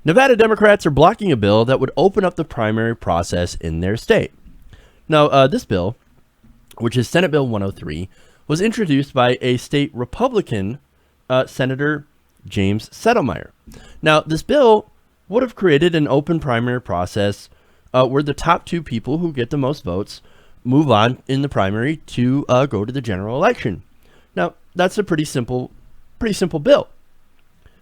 Nevada Democrats are blocking a bill that would open up the primary process in their state. Now, this bill, which is Senate Bill 103, was introduced by a state Republican Senator James Settelmeyer. Now, this bill would have created an open primary process where the top two people who get the most votes move on in the primary to go to the general election. Now, that's a pretty simple bill.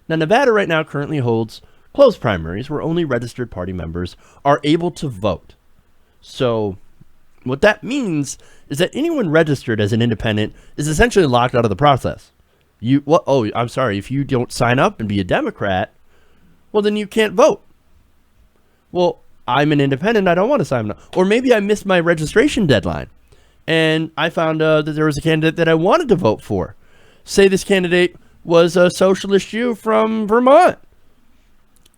Now, Nevada right now currently holds closed primaries where only registered party members are able to vote. So what that means is that anyone registered as an independent is essentially locked out of the process. I'm sorry, if you don't sign up and be a Democrat, well, then you can't vote. Well, I'm an independent, I don't want to sign up. Or maybe I missed my registration deadline and I found that there was a candidate that I wanted to vote for. Say this candidate was a socialist Jew from Vermont.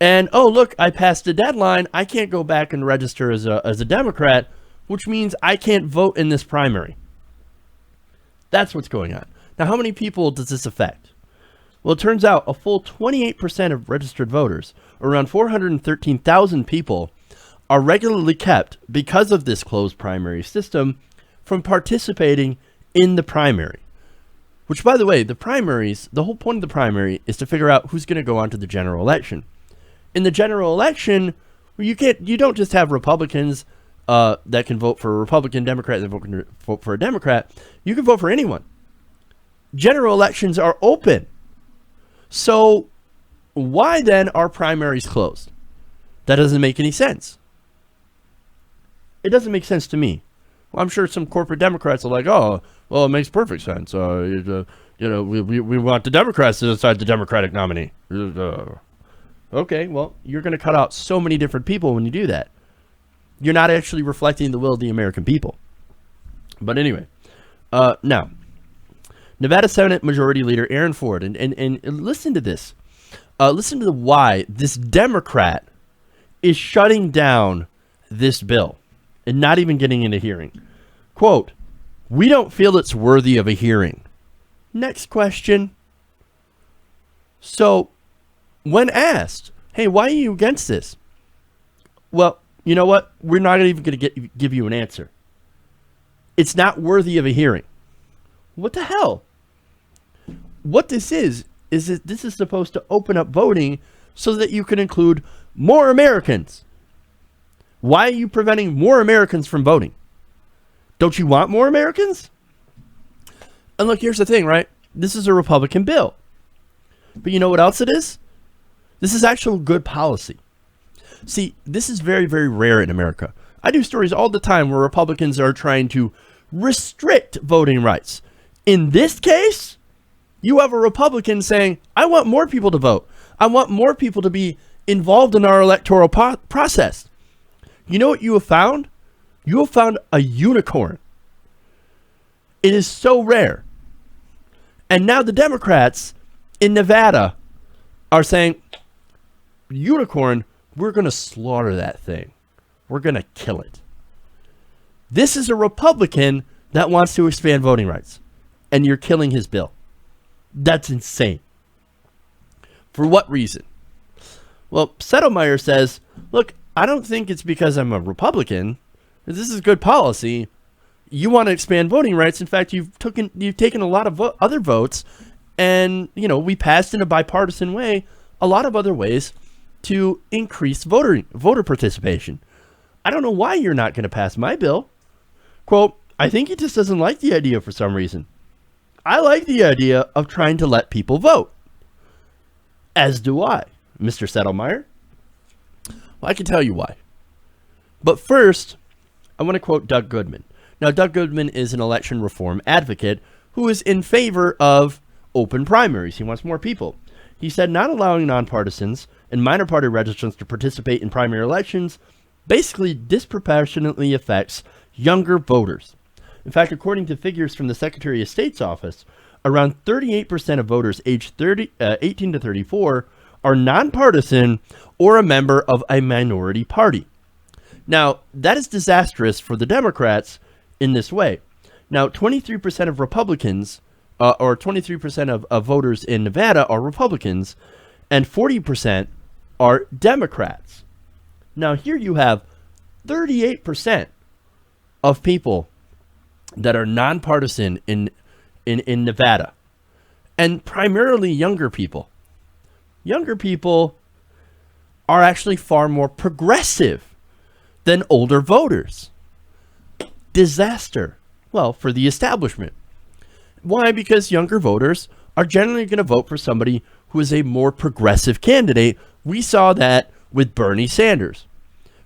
And, oh, look, I passed the deadline. I can't go back and register as a Democrat, which means I can't vote in this primary. That's what's going on. Now, how many people does this affect? Well, it turns out a full 28% of registered voters, around 413,000 people, are regularly kept, because of this closed primary system, from participating in the primary. Which, by the way, the primaries, the whole point of the primary is to figure out who's going to go on to the general election. In the general election, you don't just have Republicans that can vote for a Republican, Democrat that vote for a Democrat. You can vote for anyone. General elections are open. So why then are primaries closed? That doesn't make any sense. It doesn't make sense to me. Well, I'm sure some corporate Democrats are like, oh, well, it makes perfect sense. We want the Democrats to decide the Democratic nominee. Okay, well, you're going to cut out so many different people when you do that. You're not actually reflecting the will of the American people. But anyway, now, Nevada Senate Majority Leader Aaron Ford, and listen to this. Listen to why this Democrat is shutting down this bill and not even getting into hearing. Quote, "We don't feel it's worthy of a hearing." Next question. So, when asked, hey, why are you against this? Well, you know what? We're not even going to give you an answer. It's not worthy of a hearing. What the hell? What this is that this is supposed to open up voting so that you can include more Americans. Why are you preventing more Americans from voting? Don't you want more Americans? And look, here's the thing, right? This is a Republican bill. But you know what else it is? This is actual good policy. See, this is very, very rare in America. I do stories all the time where Republicans are trying to restrict voting rights. In this case, you have a Republican saying, I want more people to vote. I want more people to be involved in our electoral process. You know what you have found? You have found a unicorn. It is so rare. And now the Democrats in Nevada are saying, unicorn, we're going to slaughter that thing. We're going to kill it. This is a Republican that wants to expand voting rights. And you're killing his bill. That's insane. For what reason? Well, Settelmeyer says, look, I don't think it's because I'm a Republican. This is good policy. You want to expand voting rights. In fact, you've taken a lot of other votes, and we passed in a bipartisan way a lot of other ways to increase voter participation. I don't know why you're not going to pass my bill. Quote, I think he just doesn't like the idea for some reason. I like the idea of trying to let people vote. As do I, Mr. Settelmeyer. Well, I can tell you why. But first, I want to quote Doug Goodman. Now, Doug Goodman is an election reform advocate who is in favor of open primaries. He wants more people. He said not allowing nonpartisans and minor party registrants to participate in primary elections basically disproportionately affects younger voters. In fact, according to figures from the Secretary of State's office, around 38% of voters aged 18 to 34 are nonpartisan or a member of a minority party. Now, that is disastrous for the Democrats in this way. Now, 23% of Republicans, or 23% of voters in Nevada are Republicans, and 40% are Democrats. Now, here you have 38% of people that are nonpartisan in Nevada, and primarily younger people. Younger people are actually far more progressive than older voters. Disaster. Well, for the establishment. Why? Because younger voters are generally going to vote for somebody who is a more progressive candidate. We saw that with Bernie Sanders,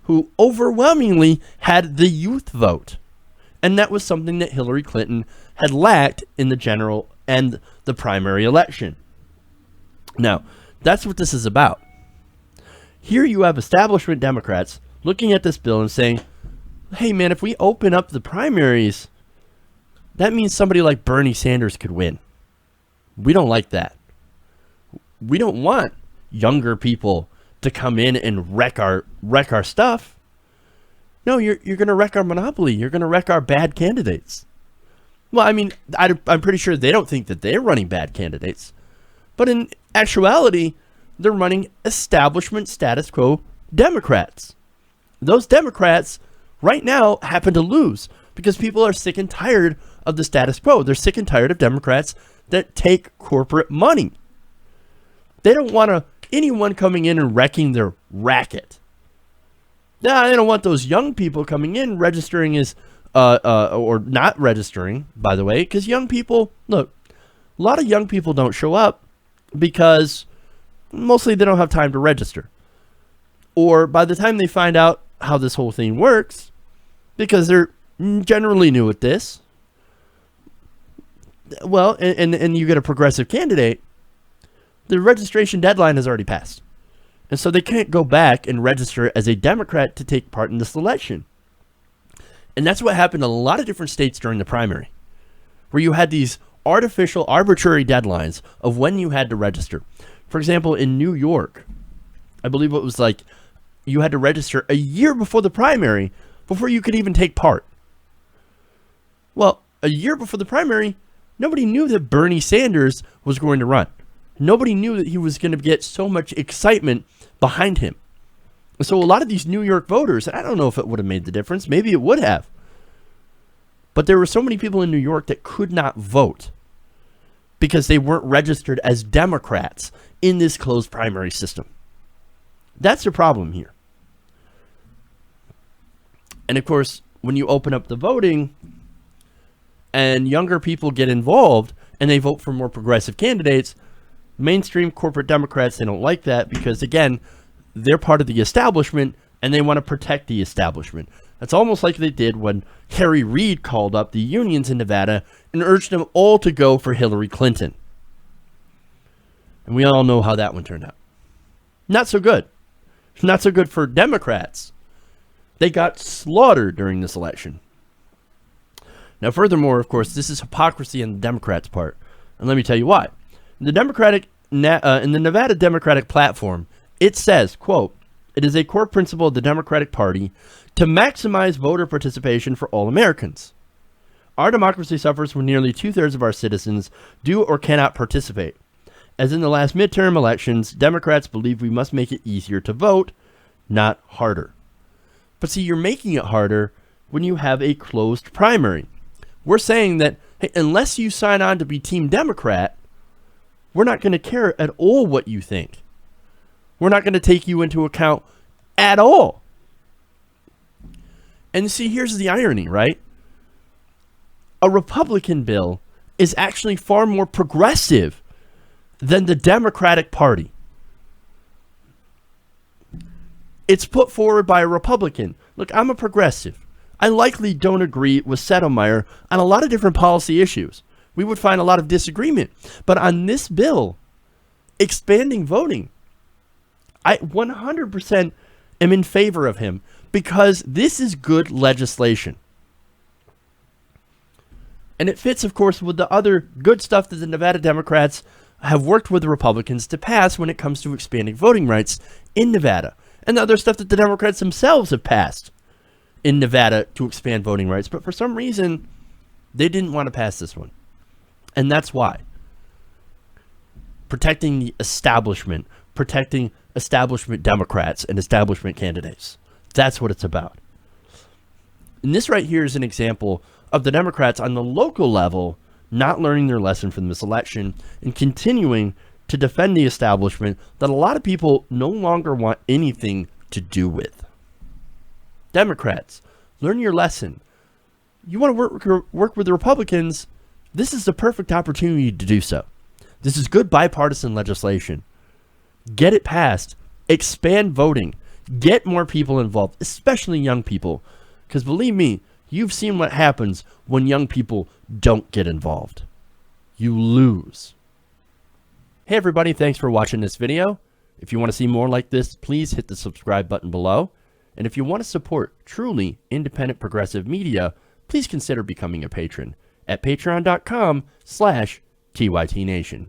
who overwhelmingly had the youth vote. And that was something that Hillary Clinton had lacked in the general and the primary election. Now, that's what this is about. Here you have establishment Democrats looking at this bill and saying, hey man, if we open up the primaries, that means somebody like Bernie Sanders could win. We don't like that. We don't want younger people to come in and wreck our stuff. No, you're going to wreck our monopoly. You're going to wreck our bad candidates. Well, I mean, I'm pretty sure they don't think that they're running bad candidates. But in actuality, they're running establishment status quo Democrats. Those Democrats right now happen to lose because people are sick and tired of the status quo. They're sick and tired of Democrats that take corporate money. They don't want anyone coming in and wrecking their racket. Nah, they don't want those young people coming in registering as or not registering, by the way, because young people, look, a lot of young people don't show up because mostly they don't have time to register. Or by the time they find out how this whole thing works, because they're generally new at this, well, and you get a progressive candidate, the registration deadline has already passed. And so they can't go back and register as a Democrat to take part in this election. And that's what happened in a lot of different states during the primary, where you had these artificial, arbitrary deadlines of when you had to register. For example, in New York, I believe it was like you had to register a year before the primary before you could even take part. Well, a year before the primary, nobody knew that Bernie Sanders was going to run. Nobody knew that he was going to get so much excitement behind him. So a lot of these New York voters, I don't know if it would have made the difference. Maybe it would have. But there were so many people in New York that could not vote because they weren't registered as Democrats in this closed primary system. That's the problem here. And of course, when you open up the voting and younger people get involved and they vote for more progressive candidates, mainstream corporate Democrats, they don't like that because, again, they're part of the establishment and they want to protect the establishment. That's almost like they did when Harry Reid called up the unions in Nevada and urged them all to go for Hillary Clinton. And we all know how that one turned out. Not so good. Not so good for Democrats. They got slaughtered during this election. Now, furthermore, of course, this is hypocrisy on the Democrats' part. And let me tell you why. In the Nevada Democratic platform, it says, quote, "It is a core principle of the Democratic Party to maximize voter participation for all Americans. Our democracy suffers when nearly 2/3 of our citizens do or cannot participate. As in the last midterm elections, Democrats believe we must make it easier to vote, not harder." But see, you're making it harder when you have a closed primary. We're saying that, hey, unless you sign on to be Team Democrat, we're not going to care at all what you think. We're not going to take you into account at all. And see, here's the irony, right? A Republican bill is actually far more progressive than the Democratic Party. It's put forward by a Republican. Look, I'm a progressive. I likely don't agree with Settelmeyer on a lot of different policy issues. We would find a lot of disagreement. But on this bill, expanding voting, I 100% am in favor of him because this is good legislation. And it fits, of course, with the other good stuff that the Nevada Democrats have worked with the Republicans to pass when it comes to expanding voting rights in Nevada. And the other stuff that the Democrats themselves have passed in Nevada to expand voting rights. But for some reason, they didn't want to pass this one. And that's why. Protecting the establishment, protecting establishment Democrats and establishment candidates. That's what it's about. And this right here is an example of the Democrats on the local level not learning their lesson from this election and continuing to defend the establishment that a lot of people no longer want anything to do with. Democrats, learn your lesson. You want to work with the Republicans, this is the perfect opportunity to do so. This is good bipartisan legislation. Get it passed. Expand voting. Get more people involved, especially young people. Because believe me, you've seen what happens when young people don't get involved. You lose. Hey everybody, thanks for watching this video. If you want to see more like this, please hit the subscribe button below. And if you want to support truly independent progressive media, please consider becoming a patron at patreon.com/TYTNation.